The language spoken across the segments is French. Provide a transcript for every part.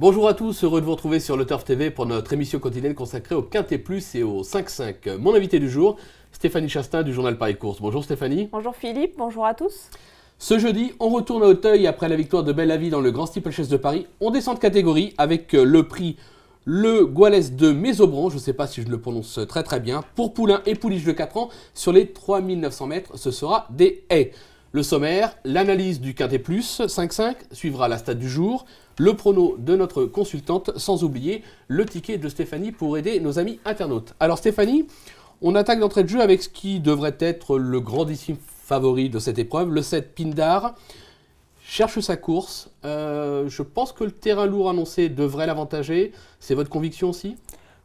Bonjour à tous, heureux de vous retrouver sur le Turf TV pour notre émission quotidienne consacrée au Quintet Plus et au 5-5. Mon invité du jour, Stéphanie Chastain du journal Paris Course. Bonjour Stéphanie. Bonjour Philippe, bonjour à tous. Ce jeudi, on retourne à Auteuil après la victoire de Belle-Avis dans le Grand Steeplechase de Paris. On descend de catégorie avec le prix Le Goualès de Mésobran, je ne sais pas si je le prononce très bien, pour poulain et pouliche de 4 ans sur les 3900 mètres, ce sera des haies. Le sommaire, l'analyse du Quintet Plus 5-5 suivra la stat du jour, le prono de notre consultante, sans oublier le ticket de Stéphanie pour aider nos amis internautes. Alors Stéphanie, on attaque d'entrée de jeu avec ce qui devrait être le grandissime favori de cette épreuve, le 7 Pindar. Cherche sa course, je pense que le terrain lourd annoncé devrait l'avantager, c'est votre conviction aussi ?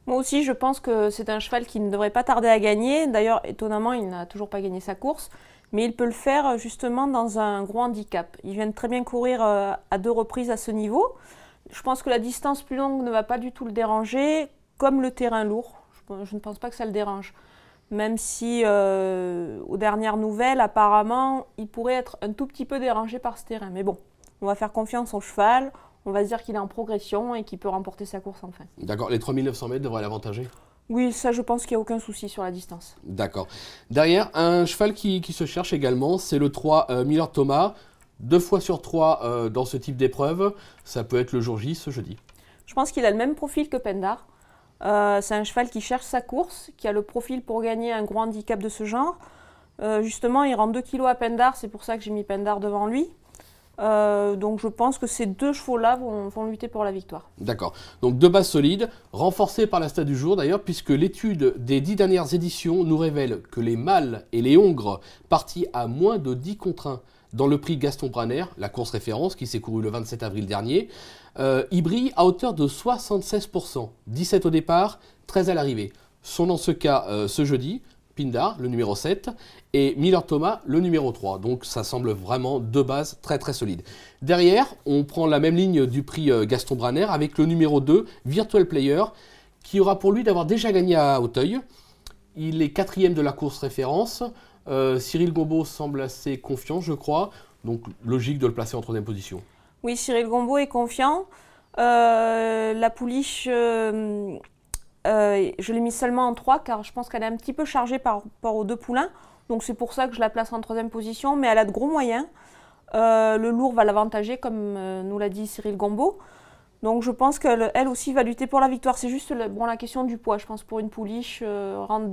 Moi aussi, je pense que c'est un cheval qui ne devrait pas tarder à gagner. D'ailleurs, étonnamment, il n'a toujours pas gagné sa course. Mais il peut le faire justement dans un gros handicap. Il vient de très bien courir à 2 reprises à ce niveau. Je pense que la distance plus longue ne va pas du tout le déranger, comme le terrain lourd. Je ne pense pas que ça le dérange. Même si, aux dernières nouvelles, apparemment, il pourrait être un tout petit peu dérangé par ce terrain. Mais bon, on va faire confiance au cheval. On va se dire qu'il est en progression et qu'il peut remporter sa course enfin. D'accord, les 3900 mètres devraient l'avantager ? Oui, ça je pense qu'il n'y a aucun souci sur la distance. D'accord. Derrière, un cheval qui se cherche également, c'est le 3 Miller Thomas. 2 fois sur 3 dans ce type d'épreuve, ça peut être le jour J, ce jeudi. Je pense qu'il a le même profil que Pindar. C'est un cheval qui cherche sa course, qui a le profil pour gagner un gros handicap de ce genre. Justement, il rend 2 kilos à Pindar, c'est pour ça que j'ai mis Pindar devant lui. Donc je pense que ces 2 chevaux-là vont lutter pour la victoire. D'accord. Donc 2 bases solides, renforcées par la stat du jour d'ailleurs, puisque l'étude des 10 dernières éditions nous révèle que les mâles et les hongres partis à moins de 10 contre 1 dans le prix Gaston Braner, la course référence qui s'est courue le 27 avril dernier, y brillent à hauteur de 76%. 17 au départ, 13 à l'arrivée. Sont dans ce cas ce jeudi, Pindar, le numéro 7, et Miller Thomas, le numéro 3. Donc ça semble vraiment 2 bases très solides. Derrière, on prend la même ligne du prix Gaston Braner avec le numéro 2, Virtual Player, qui aura pour lui d'avoir déjà gagné à Auteuil. Il est 4e de la course référence. Cyril Gombaud semble assez confiant, je crois. Donc logique de le placer en 3e position. Oui, Cyril Gombaud est confiant. La pouliche... je l'ai mise seulement en 3 car je pense qu'elle est un petit peu chargée par rapport aux 2 poulains. Donc c'est pour ça que je la place en 3e position, mais elle a de gros moyens. Le lourd va l'avantager, comme nous l'a dit Cyril Gombaud. Donc je pense qu'elle aussi va lutter pour la victoire. C'est juste la question du poids. Je pense pour une pouliche, rendre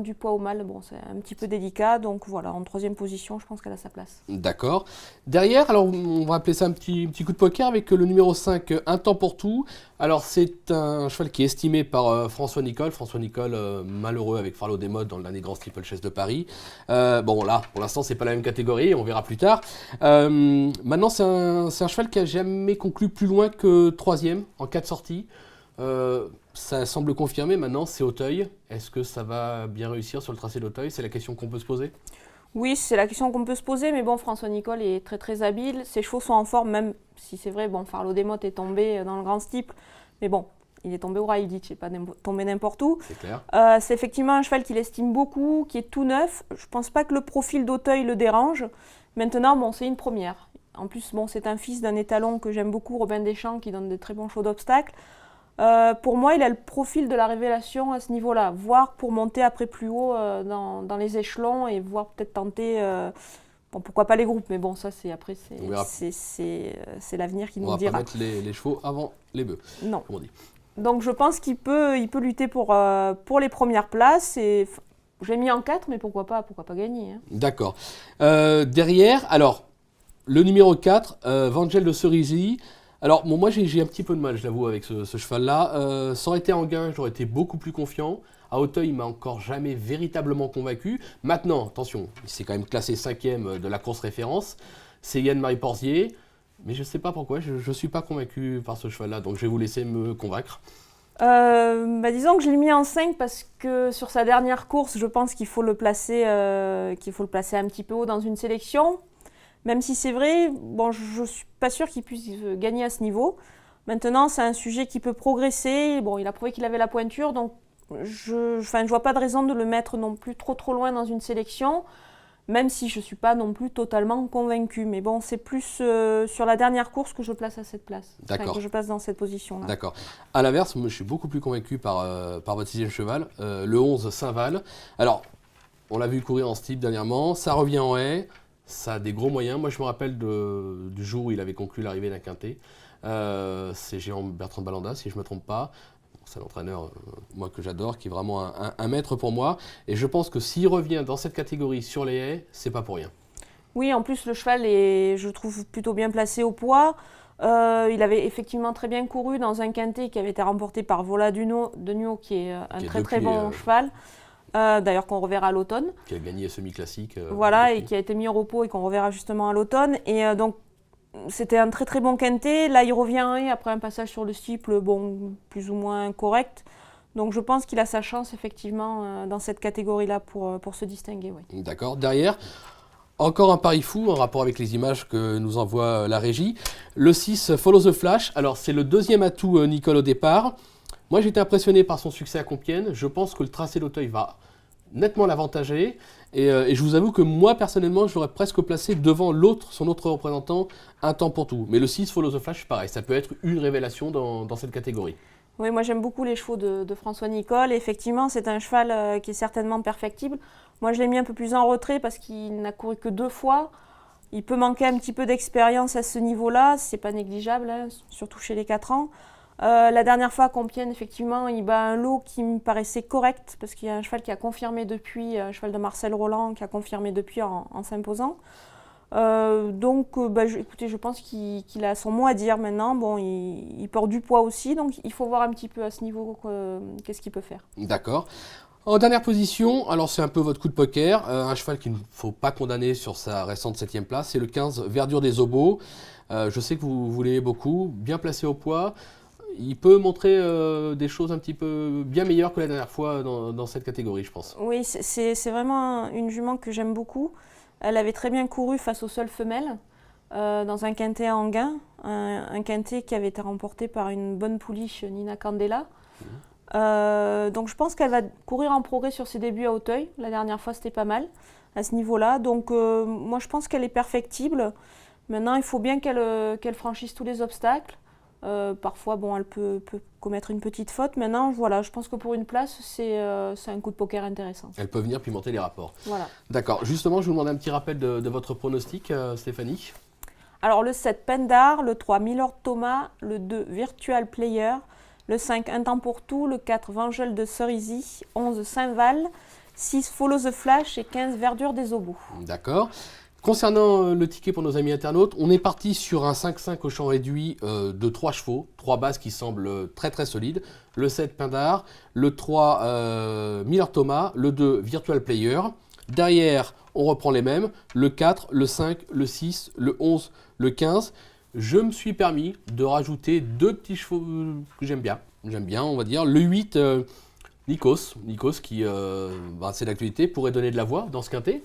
du poids au mâle, c'est un petit peu délicat. Donc voilà, en 3e position, je pense qu'elle a sa place. D'accord. Derrière, alors on va appeler ça un petit coup de poker avec le numéro 5, Un temps pour tout. Alors c'est un cheval qui est estimé par François Nicole. François Nicole, malheureux avec Farleau des Modes dans le dernier Grand Steeplechase de Paris. Bon là, pour l'instant, c'est pas la même catégorie, on verra plus tard. Maintenant, c'est un cheval qui a jamais conclu plus loin que 3e en 4 sorties. Ça semble confirmé maintenant, c'est Auteuil. Est-ce que ça va bien réussir sur le tracé d'Auteuil? C'est la question qu'on peut se poser. Oui, c'est la question qu'on peut se poser, mais bon, François Nicole est très habile. Ses chevaux sont en forme, même si c'est vrai, Farleau des Mottes est tombé dans le grand steeple. Mais bon, il est tombé au Raïditch, il n'est pas tombé n'importe où. C'est clair. C'est effectivement un cheval qu'il estime beaucoup, qui est tout neuf. Je ne pense pas que le profil d'Auteuil le dérange. Maintenant, c'est une première. En plus, c'est un fils d'un étalon que j'aime beaucoup, Robin Deschamps, qui donne de très bons chevaux d'obstacles. Pour moi, il a le profil de la révélation à ce niveau-là, voire pour monter après plus haut dans les échelons et voire peut-être tenter, pourquoi pas les groupes, mais bon, ça c'est l'avenir qui nous dira. On va pas mettre les chevaux avant les bœufs. Non. Comme on dit. Donc je pense qu'il peut lutter pour les premières places et j'ai mis en 4, mais pourquoi pas gagner. Hein. D'accord. Derrière, alors le numéro 4, Vangel de Cerisy. Alors, moi, j'ai un petit peu de mal, je l'avoue, avec ce cheval-là. Ça aurait été en gain, j'aurais été beaucoup plus confiant. À Auteuil, il m'a encore jamais véritablement convaincu. Maintenant, attention, il s'est quand même classé 5e de la course référence. C'est Yann-Marie Porzier. Mais je ne sais pas pourquoi, je ne suis pas convaincu par ce cheval-là. Donc, je vais vous laisser me convaincre. Disons que je l'ai mis en 5 parce que sur sa dernière course, je pense qu'il faut le placer un petit peu haut dans une sélection. Même si c'est vrai, je ne suis pas sûre qu'il puisse gagner à ce niveau. Maintenant, c'est un sujet qui peut progresser. Il a prouvé qu'il avait la pointure, donc je ne vois pas de raison de le mettre non plus trop loin dans une sélection. même si je ne suis pas non plus totalement convaincue. Mais bon, c'est plus sur la dernière course que je place à cette place, que je place dans cette position-là. D'accord. À l'inverse, moi je suis beaucoup plus convaincu par votre 6e cheval, le 11 Saint-Val. Alors, on l'a vu courir en steep dernièrement, ça revient en haie, ça a des gros moyens. Moi je me rappelle du jour où il avait conclu l'arrivée d'un quintet. C'est Géant Bertrand Balanda, si je ne me trompe pas. C'est l'entraîneur, moi, que j'adore, qui est vraiment un maître pour moi. Et je pense que s'il revient dans cette catégorie sur les haies, c'est pas pour rien. Oui, en plus, le cheval est, je trouve, plutôt bien placé au poids. Il avait effectivement très bien couru dans un quintet qui avait été remporté par Vola de Nuo, qui est un très bon cheval. D'ailleurs, qu'on reverra à l'automne. Qui a gagné semi-classique. Voilà, et qui a été mis au repos et qu'on reverra justement à l'automne. Et donc, c'était un très bon quintet. Là, il revient après un passage sur le steeple, bon, plus ou moins correct. Donc, je pense qu'il a sa chance, effectivement, dans cette catégorie-là pour se distinguer. Oui. D'accord. Derrière, encore un pari fou en rapport avec les images que nous envoie la régie. Le 6, Follow the Flash. Alors, c'est le deuxième atout Nicole au départ. Moi, j'étais impressionné par son succès à Compiègne. Je pense que le tracé d'Auteuil va nettement l'avantager. Et je vous avoue que moi, personnellement, je l'aurais presque placé devant son autre représentant, Un temps pour tout. Mais le 6, Follow the Flash, pareil, ça peut être une révélation dans cette catégorie. Oui, moi j'aime beaucoup les chevaux de François Nicole. Et effectivement, c'est un cheval qui est certainement perfectible. Moi, je l'ai mis un peu plus en retrait parce qu'il n'a couru que 2 fois. Il peut manquer un petit peu d'expérience à ce niveau-là. C'est pas négligeable, hein, surtout chez les 4 ans. La dernière fois à Compiègne, effectivement, il bat un lot qui me paraissait correct parce qu'il y a un cheval qui a confirmé depuis, un cheval de Marcel Roland qui a confirmé depuis en s'imposant. Écoutez, je pense qu'il a son mot à dire maintenant. Bon, il porte du poids aussi, donc il faut voir un petit peu à ce niveau qu'est-ce qu'il peut faire. D'accord. En dernière position, alors c'est un peu votre coup de poker, un cheval qu'il ne faut pas condamner sur sa récente 7e place, c'est le 15 Verdure des Obos. Je sais que vous l'aimez beaucoup, bien placé au poids. Il peut montrer des choses un petit peu bien meilleures que la dernière fois dans cette catégorie, je pense. Oui, c'est vraiment une jument que j'aime beaucoup. Elle avait très bien couru face aux seules femelles dans un quintet à Enghien, un quintet qui avait été remporté par une bonne pouliche, Nina Candela. Donc je pense qu'elle va courir en progrès sur ses débuts à Auteuil. La dernière fois, c'était pas mal à ce niveau-là. Donc moi, je pense qu'elle est perfectible. Maintenant, il faut bien qu'elle franchisse tous les obstacles. Parfois, bon, elle peut commettre une petite faute. Maintenant, voilà, je pense que pour une place, c'est un coup de poker intéressant. Elle peut venir pimenter les rapports. Voilà. D'accord. Justement, je vous demande un petit rappel de votre pronostic, Stéphanie. Alors, le 7, Pendar, le 3, Milord Thomas, le 2, Virtual Player, le 5, Un temps pour tout, le 4, Vangel de Cerisy, 11, Saint-Val, 6, Follow the Flash et 15, Verdure des Obos. D'accord. Concernant le ticket pour nos amis internautes, on est parti sur un 5-5 au champ réduit de 3 chevaux, 3 bases qui semblent très très solides. Le 7 Pindar, le 3 Miller Thomas, le 2 Virtual Player. Derrière, on reprend les mêmes, le 4, le 5, le 6, le 11, le 15. Je me suis permis de rajouter 2 petits chevaux que j'aime bien. J'aime bien, on va dire. Le 8, Nikos qui, c'est d'actualité, pourrait donner de la voix dans ce quintet.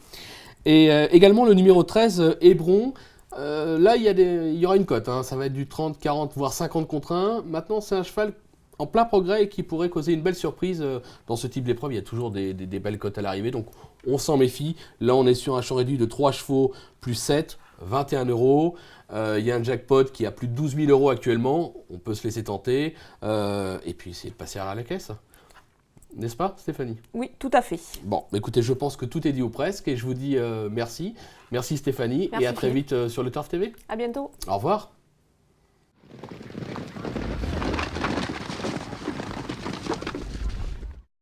Et également le numéro 13, Hébron. Là, il y aura une cote. Hein. Ça va être du 30, 40, voire 50 contre 1. Maintenant, c'est un cheval en plein progrès et qui pourrait causer une belle surprise dans ce type d'épreuve. Il y a toujours des belles cotes à l'arrivée. Donc, on s'en méfie. Là, on est sur un champ réduit de 3 chevaux plus 7, 21 €. Il y a un jackpot qui a plus de 12 000 € actuellement. On peut se laisser tenter. Et puis, essayer de passer à la caisse. N'est-ce pas, Stéphanie? Oui, tout à fait. Bon, écoutez, je pense que tout est dit ou presque et je vous dis merci. Merci Stéphanie et à très vite sur le Turf TV. À bientôt. Au revoir.